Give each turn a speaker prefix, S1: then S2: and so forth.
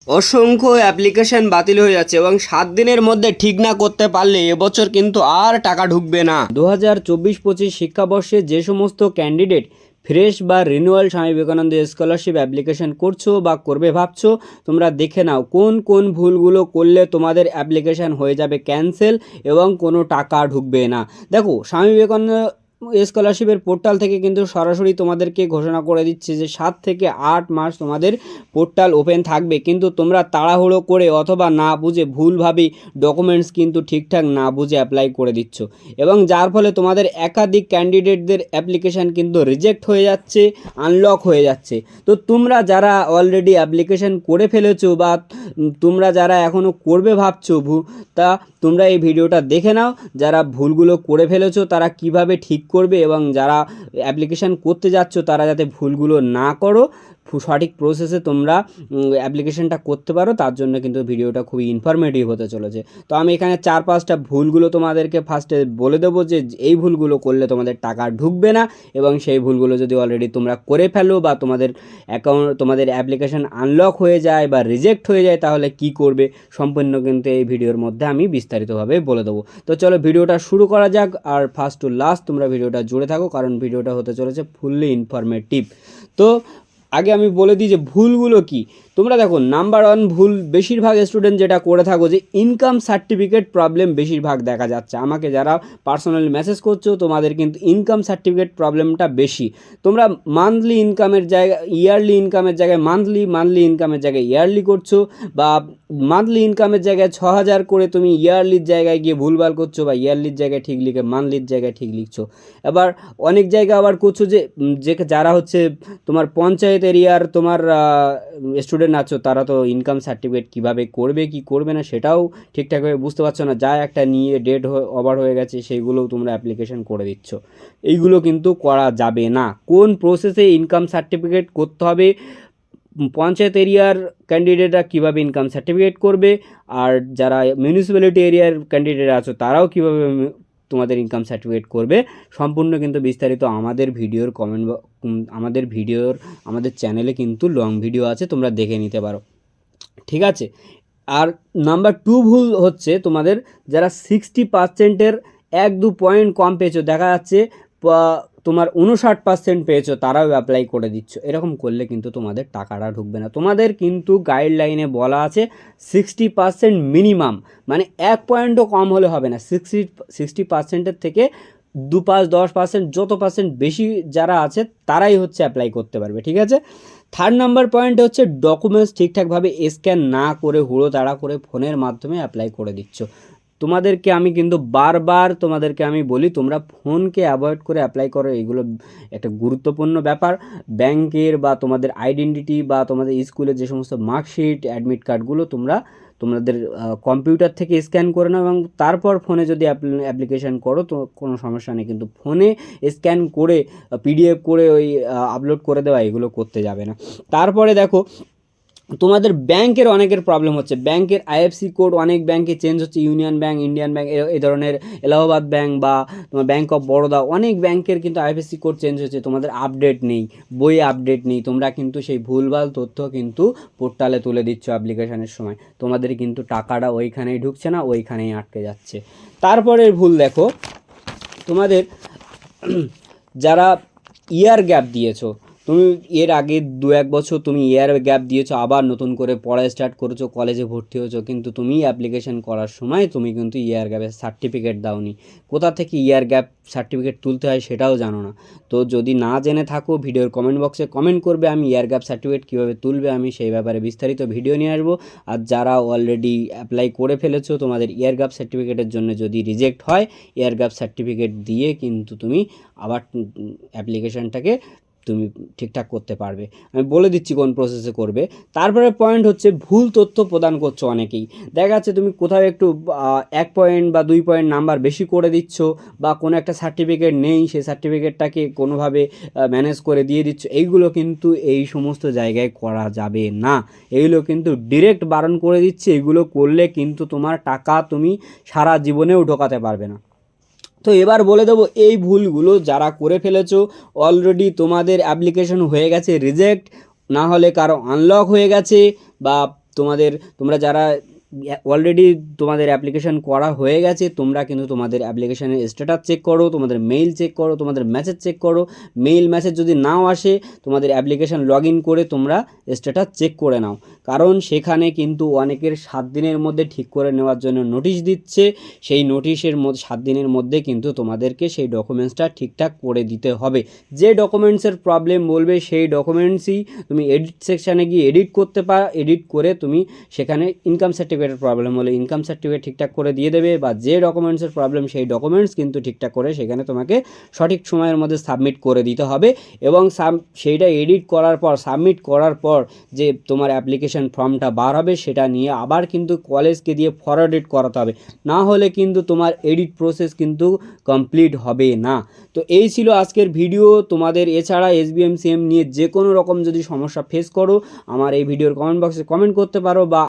S1: অসংখ্য অ্যাপ্লিকেশন বাতিল হয়ে যাচ্ছে এবং 7 দিনের মধ্যে ঠিক না করতে পারলে এবছর কিন্তু আর টাকা ঢুকবে না। 2024-25 শিক্ষাবর্ষে যে সমস্ত ক্যান্ডিডেট ফ্রেশ বা renewal Swami Vivekananda scholarship application করছো বা করবে ভাবছো, তোমরা দেখে নাও কোন কোন ভুলগুলো করলে তোমাদের অ্যাপ্লিকেশন হয়ে যাবে ক্যান্সেল এবং কোনো টাকা ঢুকবে না। দেখো, স্বামী বিবেকানন্দ স্কলারশিপের পোর্টাল থেকে কিন্তু সরাসরি তোমাদেরকে ঘোষণা করে দিচ্ছে যে 7 থেকে 8 মাস তোমাদের পোর্টাল ওপেন থাকবে, কিন্তু তোমরা তাড়াহুড়ো করে অথবা না বুঝে ভুলভাবে ডকুমেন্টস কিন্তু ঠিকঠাক না বুঝে অ্যাপ্লাই করে দিচ্ছ এবং যার ফলে তোমাদের একাধিক ক্যান্ডিডেটদের অ্যাপ্লিকেশান কিন্তু রিজেক্ট হয়ে যাচ্ছে, আনলক হয়ে যাচ্ছে। তো তোমরা যারা অলরেডি অ্যাপ্লিকেশান করে ফেলেছো বা তোমরা যারা এখনও করবে ভাবছো তা তোমরা এই ভিডিওটা দেখে নাও। যারা ভুলগুলো করে ফেলেছো তারা কিভাবে ঠিক করবে এবং যারা অ্যাপ্লিকেশান করতে যাচ্ছ তারা যাতে ভুলগুলো না করো, সঠিক প্রসেসে তোমরা অ্যাপ্লিকেশানটা করতে পারো, তার জন্য কিন্তু ভিডিওটা খুবই ইনফরমেটিভ হতে চলেছে। তো আমি এখানে 4-5টা ভুলগুলো তোমাদেরকে ফার্স্টে বলে দেবো যে এই ভুলগুলো করলে তোমাদের টাকা ঢুকবে না এবং সেই ভুলগুলো যদি অলরেডি তোমরা করে ফেলো বা তোমাদের তোমাদের অ্যাপ্লিকেশান আনলক হয়ে যায় বা রিজেক্ট হয়ে যায় তাহলে কি করবে সম্পূর্ণ কিন্তু এই ভিডিওর মধ্যে আমি বিস্তারিতভাবে বলে দেবো। তো চলো ভিডিওটা শুরু করা যাক, আর ফার্স্ট টু লাস্ট তোমরা ভিডিওটা জুড়ে থাকো কারণ ভিডিওটা হতে চলেছে ফুললি ইনফরমেটিভ। তো আগে আমি বলে দিই যে ভুলগুলো কি। তোমরা দেখো, নাম্বার 1 ভুল বেশিরভাগ স্টুডেন্ট যেটা করে থাকো যে ইনকাম সার্টিফিকেট প্রবলেম বেশিরভাগ দেখা যাচ্ছে। আমাকে যারা পার্সোনালি মেসেজ করছো তোমাদের কিন্তু ইনকাম সার্টিফিকেট প্রবলেমটা বেশি। তোমরা মান্থলি ইনকামের জায়গায় ইয়ারলি ইনকামের জায়গায় মান্থলি ইনকামের জায়গায় ইয়ারলি করছো, বা মান্থলি ইনকামের জায়গায় 6,000 করে তুমি ইয়ারলির জায়গায় গিয়ে ভুলভাল করছো, বা ইয়ারলির জায়গায় ঠিক লিখে মান্থলির জায়গায় ঠিক লিখছো। এবার অনেক জায়গায় আবার করছো যে যারা হচ্ছে তোমার পঞ্চায়েত এরিয়ার তোমার স্টুডেন্ট আছো তারা তো ইনকাম সার্টিফিকেট কীভাবে করবে কি করবে না সেটাও ঠিকঠাকভাবে বুঝতে পারছো না, যা একটা নিয়ে ডেট ওভার হয়ে গেছে সেইগুলোও তোমরা অ্যাপ্লিকেশন করে দিচ্ছ। এইগুলো কিন্তু করা যাবে না। কোন প্রসেসে ইনকাম সার্টিফিকেট করতে হবে, পঞ্চায়েত এরিয়ার ক্যান্ডিডেটরা কীভাবে ইনকাম সার্টিফিকেট করবে, আর যারা মিউনিসিপ্যালিটি এরিয়ার ক্যান্ডিডেট আছো তারাও কীভাবে তোমাদের ইনকাম সার্টিফিকেট করবে, সম্পূর্ণ কিন্তু বিস্তারিত আমাদের ভিডিওর আমাদের চ্যানেলে কিন্তু লং ভিডিও আছে, তোমরা দেখে নিতে পারো, ঠিক আছে। আর নাম্বার 2 ভুল হচ্ছে তোমাদের যারা 60%-এর 1-2 পয়েন্ট কম পেয়েছো, দেখা যাচ্ছে তোমার 59% পেয়েছো, তারাও অ্যাপ্লাই করে দিচ্ছ। এরকম করলে কিন্তু তোমাদের টাকাটা ঢুকবে না। তোমাদের কিন্তু গাইডলাইনে বলা আছে 60% মিনিমাম, মানে 1 পয়েন্টও কম হলে হবে না। 60%-এর থেকে 2-5-10% যত পার্সেন্ট বেশি যারা আছে তারাই হচ্ছে অ্যাপ্লাই করতে পারবে, ঠিক আছে। 3rd নাম্বার পয়েন্ট হচ্ছে ডকুমেন্টস ঠিকঠাকভাবে স্ক্যান না করে হুড়ো তাড়া করে ফোনের মাধ্যমে অ্যাপ্লাই করে দিচ্ছ। তোমাদেরকে আমি কিন্তু বারবার তোমাদেরকে আমি বলি তোমরা ফোনকে অ্যাভয়েড করে অ্যাপ্লাই করো, এগুলো একটা গুরুত্বপূর্ণ ব্যাপার। ব্যাংকের বা তোমাদের আইডেন্টিটি বা তোমাদের স্কুলের যে সমস্ত মার্কশিট অ্যাডমিট কার্ডগুলো তোমাদের কম্পিউটার থেকে স্ক্যান করে নাও এবং তারপর ফোনে যদি অ্যাপ্লিকেশান করো তো কোনো সমস্যা নেই, কিন্তু ফোনে স্ক্যান করে পিডিএফ করে ওই আপলোড করে দেওয়া এগুলো করতে যাবে না। তারপরে দেখো, তোমাদের ব্যাংকের অনেকের প্রবলেম হচ্ছে, ব্যাংকের আইএফসি কোড অনেক ব্যাংকে চেঞ্জ হচ্ছে, ইউনিয়ন ব্যাংক, ইন্ডিয়ান ব্যাংক, এই ধরনের এলাহাবাদ ব্যাংক বা তোমার ব্যাংক অফ বরোদা, অনেক ব্যাংকের কিন্তু আইএফএসসি কোড চেঞ্জ হচ্ছে, তোমাদের আপডেট নেই, বই আপডেট নেই, তোমরা কিন্তু সেই ভুলভাল তথ্য কিন্তু পোর্টালে তুলে দিচ্ছ অ্যাপ্লিকেশানের সময়, তোমাদের কিন্তু টাকাটা ওইখানেই ঢুকছে না, ওইখানেই আটকে যাচ্ছে। তারপরে ভুল দেখো, তোমাদের যারা ইয়ার গ্যাপ দিয়েছো, তুমি এর আগে 2-1 বছর তুমি ইয়ার গ্যাপ দিয়েছো, আবার নতুন করে পড়া স্টার্ট করেছো, কলেজে ভর্তি হয়েছো, কিন্তু তুমি অ্যাপ্লিকেশন করার সময় তুমি কিন্তু ইয়ার গ্যাপের সার্টিফিকেট দাওনি। কোথা থেকে ইয়ার গ্যাপ সার্টিফিকেট তুলতে হয় সেটাও জানো না। তো যদি না জেনে থাকো ভিডিওর কমেন্ট বক্সে কমেন্ট করবে, আমি ইয়ার গ্যাপ সার্টিফিকেট কীভাবে তুলবে আমি সেই ব্যাপারে বিস্তারিত ভিডিও নিয়ে আসবো। আর যারা অলরেডি অ্যাপ্লাই করে ফেলেছো তোমাদের ইয়ার গ্যাপ সার্টিফিকেটের জন্য যদি রিজেক্ট হয়, ইয়ার গ্যাপ সার্টিফিকেট দিয়ে কিন্তু তুমি আবার অ্যাপ্লিকেশানটাকে তুমি ঠিকঠাক করতে পারবে। আমি বলে দিচ্ছি কোন প্রসেসে করবে। তারপরে পয়েন্ট হচ্ছে ভুল তথ্য প্রদান করছো অনেকেই, দেখা যাচ্ছে তুমি কোথাও একটু 1 পয়েন্ট বা 2 পয়েন্ট নাম্বার বেশি করে দিচ্ছ, বা কোনো একটা সার্টিফিকেট নেই সেই সার্টিফিকেটটাকে কোনোভাবে ম্যানেজ করে দিয়ে দিচ্ছ, এইগুলো কিন্তু এই সমস্ত জায়গায় করা যাবে না। এইগুলো কিন্তু ডিরেক্ট বারণ করে দিচ্ছে, এগুলো করলে কিন্তু তোমার টাকা তুমি সারা জীবনেও ঢোকাতে পারবে না। তো এবার বলে দেবো এই ভুলগুলো যারা করে ফেলেছো, অলরেডি তোমাদের অ্যাপ্লিকেশন হয়ে গেছে রিজেক্ট, না হলে কারো আনলক হয়ে গেছে, বা তোমরা যারা অলরেডি তোমাদের অ্যাপ্লিকেশান করা হয়ে গেছে, তোমরা কিন্তু তোমাদের অ্যাপ্লিকেশানের স্ট্যাটাস চেক করো, তোমাদের মেইল চেক করো, তোমাদের মেসেজ চেক করো। মেইল মেসেজ যদি নাও আসে, তোমাদের অ্যাপ্লিকেশান লগ ইন করে তোমরা স্ট্যাটাস চেক করে নাও, কারণ সেখানে কিন্তু অনেকের 7 দিনের মধ্যে ঠিক করে নেওয়ার জন্য নোটিশ দিচ্ছে। সেই নোটিশের মধ্যে 7 দিনের মধ্যে কিন্তু তোমাদেরকে সেই ডকুমেন্টসটা ঠিকঠাক করে দিতে হবে। যে ডকুমেন্টসের প্রবলেম বলবে সেই ডকুমেন্টসই তুমি এডিট সেকশানে গিয়ে এডিট করে তুমি সেখানে ইনকাম সার্টিফিকেটের প্রবলেম হলে ইনকাম সার্টিফিকেট ঠিকঠাক করে দিয়ে দেবে, বা যে ডকুমেন্টসের প্রবলেম সেই ডকুমেন্টস কিন্তু ঠিকঠাক করে সেখানে তোমাকে সঠিক সময়ের মধ্যে সাবমিট করে দিতে হবে। এবং সেইটা এডিট করার পর, সাবমিট করার পর যে তোমার অ্যাপ্লিকেশন ফর্মটা বার হবে, সেটা নিয়ে আবার কিন্তু কলেজকে দিয়ে ফরওয়ার্ড করাতে হবে, না হলে কিন্তু তোমার এডিট প্রসেস কিন্তু কমপ্লিট হবে না। তো এই ছিল আজকের ভিডিও। তোমাদের এছাড়া SBM CM নিয়ে যে কোনো রকম যদি সমস্যা ফেস করো, আমার এই ভিডিওর কমেন্ট বক্সে কমেন্ট করতে পারো, বা